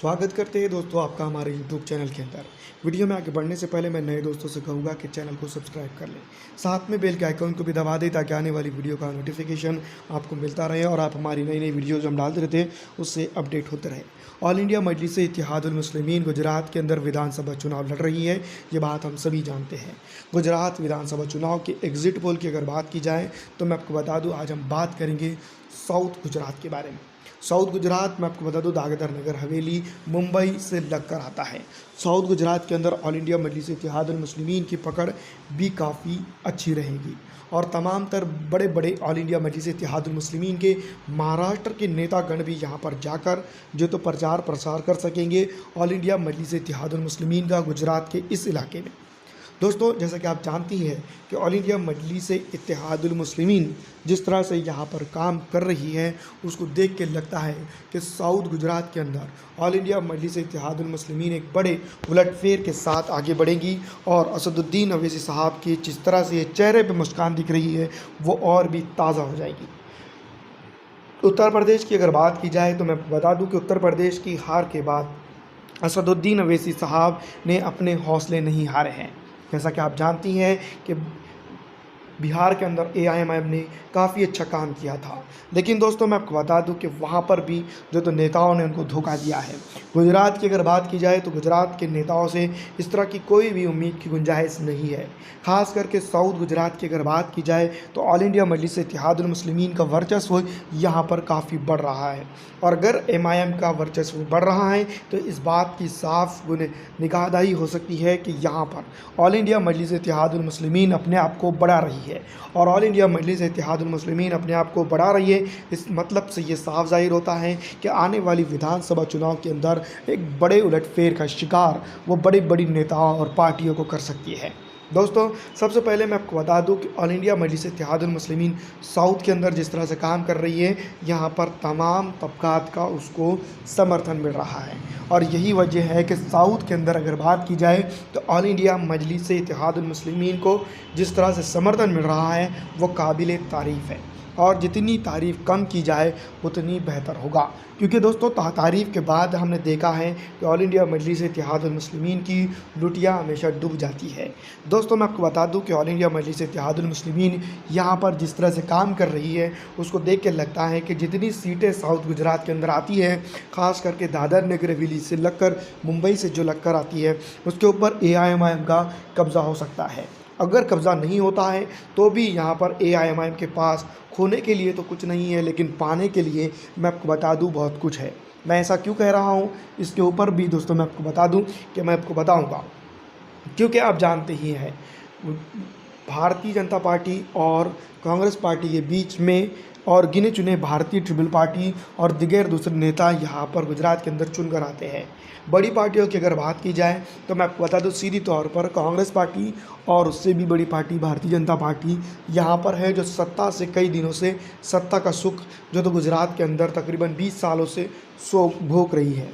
स्वागत करते हैं दोस्तों आपका हमारे YouTube चैनल के अंदर। वीडियो में आगे बढ़ने से पहले मैं नए दोस्तों से कहूँगा कि चैनल को सब्सक्राइब कर लें, साथ में बेल के आइकन को भी दबा दें ताकि आने वाली वीडियो का नोटिफिकेशन आपको मिलता रहे और आप हमारी नई नई वीडियो जो हम डालते रहते हैं उससे अपडेट होते रहे। ऑल इंडिया मजलिस इत्तेहादुल मुस्लिमीन गुजरात के अंदर विधानसभा चुनाव लड़ रही है, ये बात हम सभी जानते हैं। गुजरात विधानसभा चुनाव के एग्जिट पोल की अगर बात की जाए तो मैं आपको बता दूँ, आज हम बात करेंगे साउथ गुजरात के बारे में। साउथ गुजरात में आपको बता दूं, दादर नगर हवेली मुंबई से लगकर आता है। साउथ गुजरात के अंदर ऑल इंडिया मजलिस इत्तेहादुल मुस्लिमीन की पकड़ भी काफ़ी अच्छी रहेगी और तमाम तर बड़े बड़े ऑल इंडिया मजलिस इत्तेहादुल मुस्लिमीन के महाराष्ट्र के नेतागण भी यहाँ पर जाकर जो तो प्रचार प्रसार कर सकेंगे ऑल इंडिया मजलिस इत्तेहादुल मुस्लिमीन का गुजरात के इस इलाके में। दोस्तों, जैसा कि आप जानती हैं कि ऑल इंडिया मजलिस इत्तेहादुल मुस्लिमीन जिस तरह से यहाँ पर काम कर रही है उसको देख के लगता है कि साउथ गुजरात के अंदर ऑल इंडिया मजलिस इत्तेहादुल मुस्लिमीन एक बड़े उलटफेर के साथ आगे बढ़ेगी और असदुद्दीन अवैसी साहब की जिस तरह से चेहरे पे मुस्कान दिख रही है वो और भी ताज़ा हो जाएगी। उत्तर प्रदेश की अगर बात की जाए तो मैं बता दूं कि उत्तर प्रदेश की हार के बाद असदुद्दीन अवैसी साहब ने अपने हौसले नहीं हारे हैं। जैसा कि आप जानती हैं कि बिहार के अंदर AIMIM ने काफ़ी अच्छा काम किया था, लेकिन दोस्तों मैं आपको बता दूं कि वहाँ पर भी जो तो नेताओं ने उनको धोखा दिया है। गुजरात की अगर बात की जाए तो गुजरात के नेताओं से इस तरह की कोई भी उम्मीद की गुंजाइश नहीं है। ख़ास करके साउथ गुजरात की अगर बात की जाए तो ऑल इंडिया मजलिस इत्तेहादुल मुस्लिमीन का वर्चस्व यहाँ पर काफ़ी बढ़ रहा है और अगर MIM का वर्चस्व बढ़ रहा है तो इस बात की साफ निगाहदाही हो सकती है कि यहाँ पर ऑल इंडिया मजलिस इत्तेहादुल मुस्लिमीन अपने आप को बढ़ा रही है और ऑल इंडिया मजलिस इत्तेहादुल मुस्लिमीन अपने आप को बढ़ा रही है। इस मतलब से ये साफ जाहिर होता है कि आने वाली विधानसभा चुनाव के अंदर एक बड़े उलटफेर का शिकार वो बड़ी बड़ी नेताओं और पार्टियों को कर सकती है। दोस्तों, सबसे पहले मैं आपको बता दूं कि ऑल इंडिया मजलिस इत्तेहादुल मुस्लिमीन साउथ के अंदर जिस तरह से काम कर रही है यहाँ पर तमाम तबकात का उसको समर्थन मिल रहा है और यही वजह है कि साउथ के अंदर अगर बात की जाए तो ऑल इंडिया मजलिस इत्तेहादुल मुस्लिमीन को जिस तरह से समर्थन मिल रहा है वो काबिल तारीफ़ है और जितनी तारीफ़ कम की जाए उतनी बेहतर होगा, क्योंकि दोस्तों तारीफ़ के बाद हमने देखा है कि ऑल इंडिया मजलिस इत्तेहादुल मुस्लिमीन की लुटिया हमेशा डूब जाती है। दोस्तों, मैं आपको बता दूं कि ऑल इंडिया मजलिस इत्तेहादुल मुस्लिमीन यहाँ पर जिस तरह से काम कर रही है उसको देख के लगता है कि जितनी सीटें साउथ गुजरात के अंदर आती है, ख़ास करके दादर नगर हवेली से लगकर मुंबई से जो लगकर आती है उसके ऊपर AIMIM का कब्ज़ा हो सकता है। अगर कब्ज़ा नहीं होता है तो भी यहाँ पर AIMIM के पास खोने के लिए तो कुछ नहीं है, लेकिन पाने के लिए मैं आपको बता दूँ बहुत कुछ है। मैं ऐसा क्यों कह रहा हूँ इसके ऊपर भी दोस्तों मैं आपको बता दूँ कि मैं आपको बताऊँगा, क्योंकि आप जानते ही हैं भारतीय जनता पार्टी और कांग्रेस पार्टी के बीच में और गिने चुने भारतीय ट्रिबल पार्टी और दिगेर दूसरे नेता यहाँ पर गुजरात के अंदर चुनकर आते हैं। बड़ी पार्टियों की अगर बात की जाए तो मैं आपको बता दूं सीधी तौर पर कांग्रेस पार्टी और उससे भी बड़ी पार्टी भारतीय जनता पार्टी यहाँ पर है, जो सत्ता से कई दिनों से सत्ता का सुख जो तो गुजरात के अंदर तकरीबन 20 सालों से भोग रही है।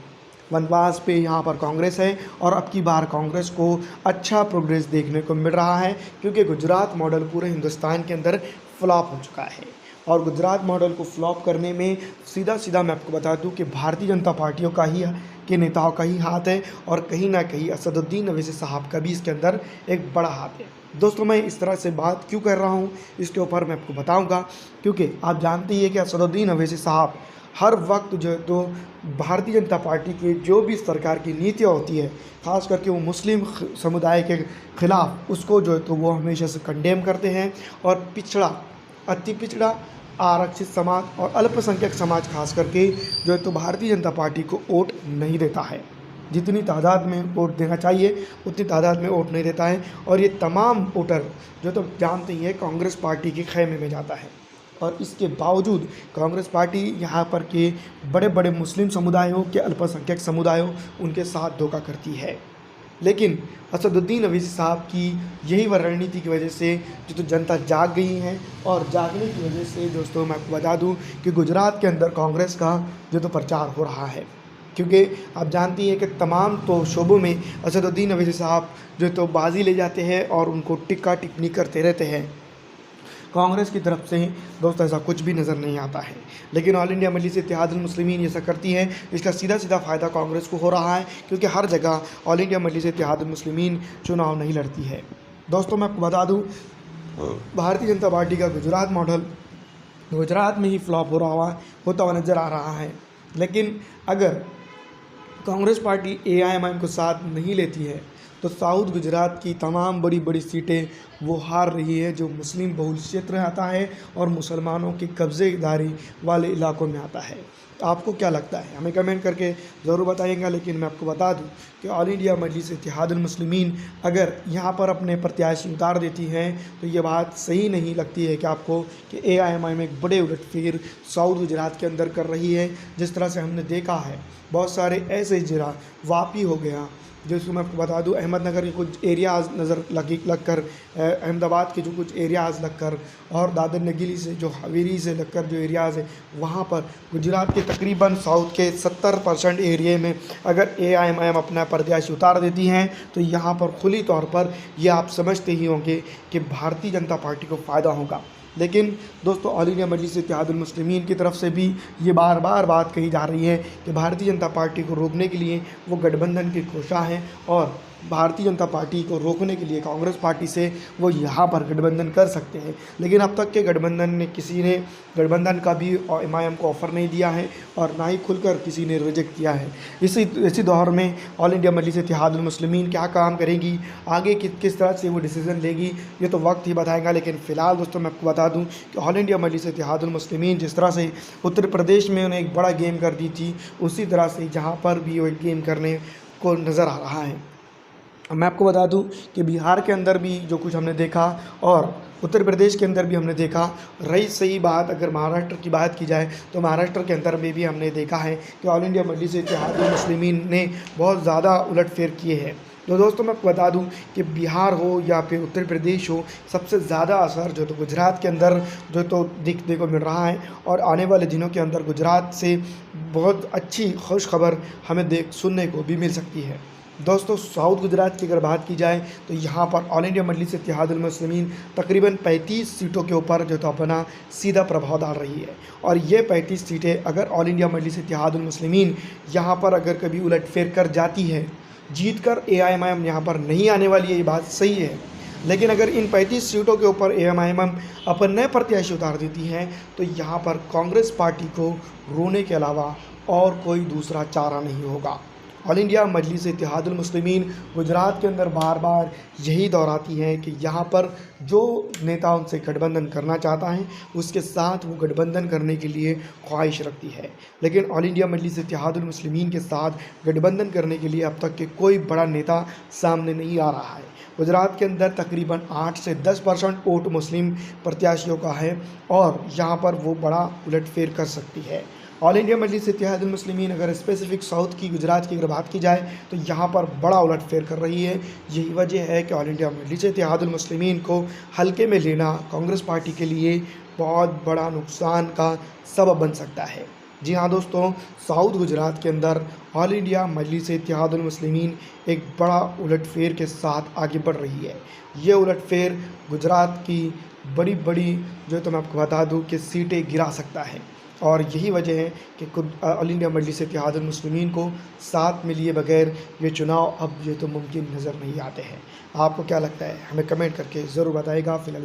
वनवास पे यहाँ पर कांग्रेस है और अब की बार कांग्रेस को अच्छा प्रोग्रेस देखने को मिल रहा है, क्योंकि गुजरात मॉडल पूरे हिंदुस्तान के अंदर फ्लॉप हो चुका है और गुजरात मॉडल को फ्लॉप करने में सीधा मैं आपको बता दूं कि भारतीय जनता पार्टियों का ही के नेताओं का ही हाथ है और कहीं ना कहीं असदुद्दीन अवैसी साहब का भी इसके अंदर एक बड़ा हाथ है। दोस्तों, मैं इस तरह से बात क्यों कर रहा हूँ इसके ऊपर मैं आपको बताऊँगा, क्योंकि आप जानते ही हैं कि असदुद्दीन अवैसी साहब हर वक्त जो है तो भारतीय जनता पार्टी की जो भी सरकार की नीतियाँ होती है, ख़ास करके वो मुस्लिम समुदाय के ख़िलाफ़ उसको जो है तो वो हमेशा से कंडेम करते हैं और पिछड़ा अति पिछड़ा आरक्षित समाज और अल्पसंख्यक समाज खास करके जो है तो भारतीय जनता पार्टी को वोट नहीं देता है। जितनी तादाद में वोट देना चाहिए उतनी तादाद में वोट नहीं देता है और ये तमाम वोटर जो तो जानते ही हैं कांग्रेस पार्टी के खैमे में जाता है और इसके बावजूद कांग्रेस पार्टी यहाँ पर के बड़े बड़े मुस्लिम समुदायों के अल्पसंख्यक समुदायों उनके साथ धोखा करती है। लेकिन असदुद्दीन अवैसी साहब की यही रणनीति की वजह से जो तो जनता जाग गई है और जागने की वजह से दोस्तों मैं आपको बता दूं कि गुजरात के अंदर कांग्रेस का जो तो प्रचार हो रहा है, क्योंकि आप जानती हैं कि तमाम तो शोबों में असदुद्दीन अवैसी साहब जो तो बाजी ले जाते हैं और उनको टिक्का टिप्पणी करते रहते हैं। कांग्रेस की तरफ से दोस्तों ऐसा कुछ भी नज़र नहीं आता है। लेकिन ऑल इंडिया मजलिस इत्तेहादुल मुस्लिमीन ऐसा करती है, इसका सीधा सीधा फ़ायदा कांग्रेस को हो रहा है, क्योंकि हर जगह ऑल इंडिया मजलिस इत्तेहादुल मुस्लिमीन चुनाव नहीं लड़ती है। दोस्तों मैं आपको बता दूँ, भारतीय जनता पार्टी का गुजरात मॉडल गुजरात में ही फ्लॉप होता हुआ नज़र आ रहा है। लेकिन अगर कांग्रेस पार्टी AIMIM को साथ नहीं लेती है तो साउथ गुजरात की तमाम बड़ी बड़ी सीटें वो हार रही है, जो मुस्लिम बहुल क्षेत्र में आता है और मुसलमानों की कब्जेदारी वाले इलाकों में आता है। तो आपको क्या लगता है, हमें कमेंट करके ज़रूर बताइएगा। लेकिन मैं आपको बता दूं कि ऑल इंडिया मजलिस इत्तेहादुल मुस्लिमीन अगर यहाँ पर अपने प्रत्याशी उतार देती हैं तो ये बात सही नहीं लगती है कि आपको कि AIMIM एक बड़े उलटफेर साउथ गुजरात के अंदर कर रही है। जिस तरह से हमने देखा है, बहुत सारे ऐसे ज़िला वापी हो गया, जिसको मैं आपको बता दूं अहमदनगर के कुछ एरियाज़ लग कर अहमदाबाद के जो कुछ एरियाज़ लग कर और दादर नगीली से जो हवेली से लग कर जो एरियाज़ है, वहाँ पर गुजरात के तकरीबन साउथ के 70% एरिया में अगर AIMIM अपना प्रत्याशी उतार देती हैं तो यहाँ पर खुली तौर पर ये आप समझते ही होंगे कि भारतीय जनता पार्टी को फ़ायदा होगा। लेकिन दोस्तों ऑल इंडिया मजलिस इत्तेहादुल मुस्लिमीन की तरफ से भी ये बार बार बात कही जा रही है कि भारतीय जनता पार्टी को रोकने के लिए वो गठबंधन की कोशिश है और भारतीय जनता पार्टी को रोकने के लिए कांग्रेस पार्टी से वो यहाँ पर गठबंधन कर सकते हैं। लेकिन अब तक के गठबंधन ने किसी ने गठबंधन का भी MIM को ऑफ़र नहीं दिया है और ना ही खुलकर किसी ने रिजेक्ट किया है। इसी दौर में ऑल इंडिया मजलिस इत्तेहादुल मुस्लिमीन क्या काम करेगी, आगे किस तरह से वो डिसीज़न लेगी, ये तो वक्त ही बताएगा। लेकिन फ़िलहाल दोस्तों मैं आपको बता दूँ कि ऑल इंडिया मजलिस इत्तेहादुल मुस्लिमीन जिस तरह से उत्तर प्रदेश में उन्हें एक बड़ा गेम कर दी थी, उसी तरह से जहाँ पर भी वो एक गेम करने को नज़र आ रहा है। मैं आपको बता दूं कि बिहार के अंदर भी जो कुछ हमने देखा और उत्तर प्रदेश के अंदर भी हमने देखा। रही सही बात अगर महाराष्ट्र की बात की जाए तो महाराष्ट्र के अंदर में भी हमने देखा है कि ऑल इंडिया मजलिस इत्तेहादुल मुस्लिमीन ने बहुत ज़्यादा उलटफेर किए हैं। तो दोस्तों मैं आपको बता दूं कि बिहार हो या फिर उत्तर प्रदेश हो, सबसे ज़्यादा असर जो तो गुजरात के अंदर जो तो दिखने को मिल रहा है और आने वाले दिनों के अंदर गुजरात से बहुत अच्छी खुश खबर हमें सुनने को भी मिल सकती है। दोस्तों साउथ गुजरात की अगर बात की जाए तो यहाँ पर ऑल इंडिया मजलिस इत्तेहादुल मुस्लिमीन तकरीबन 35 सीटों के ऊपर जो तो अपना सीधा प्रभाव डाल रही है। और ये 35 सीटें अगर ऑल इंडिया मजलिस इत्तेहादुल मुस्लिमीन यहाँ पर अगर कभी उलटफेर कर जाती है, जीत कर AIMIM यहाँ पर नहीं आने वाली है, ये बात सही है। लेकिन अगर इन 35 सीटों के ऊपर AIMIM अपन नए प्रत्याशी उतार देती हैं तो यहाँ पर कांग्रेस पार्टी को रोने के अलावा और कोई दूसरा चारा नहीं होगा। ऑल इंडिया मजलिस इत्तेहादुल मुस्लिमीन गुजरात के अंदर बार बार यही दोहराती है कि यहाँ पर जो नेता उनसे गठबंधन करना चाहता है उसके साथ वो गठबंधन करने के लिए ख्वाहिश रखती है। लेकिन ऑल इंडिया मजलिस इत्तेहादुल मुस्लिमीन के साथ गठबंधन करने के लिए अब तक के कोई बड़ा नेता सामने नहीं आ रहा है। गुजरात के अंदर तकरीबन 8 से 10% वोट मुस्लिम प्रत्याशियों का है और यहाँ पर वो बड़ा उलटफेर कर सकती है। ऑल इंडिया मजलिस इत्तेहादुल मुस्लिमीन अगर स्पेसिफिक साउथ की गुजरात की अगर बात की जाए तो यहाँ पर बड़ा उलटफेर कर रही है। यही वजह है कि ऑल इंडिया मजलिस इत्तेहादुल मुस्लिमीन को हल्के में लेना कांग्रेस पार्टी के लिए बहुत बड़ा नुकसान का सबब बन सकता है। जी हाँ दोस्तों, साउथ गुजरात के अंदर ऑल इंडिया मजलिस इत्तेहादुल मुस्लिमीन एक बड़ा उलटफेर के साथ आगे बढ़ रही है। ये उलटफेर गुजरात की बड़ी बड़ी जो तो मैं आपको बता दूं कि सीटें गिरा सकता है और यही वजह है कि ऑल इंडिया मजलिस इत्तेहादुल मुस्लिमीन को साथ में लिए बगैर ये चुनाव अब ये तो मुमकिन नज़र नहीं आते हैं। आपको क्या लगता है, हमें कमेंट करके ज़रूर बताइएगा। फिलहाल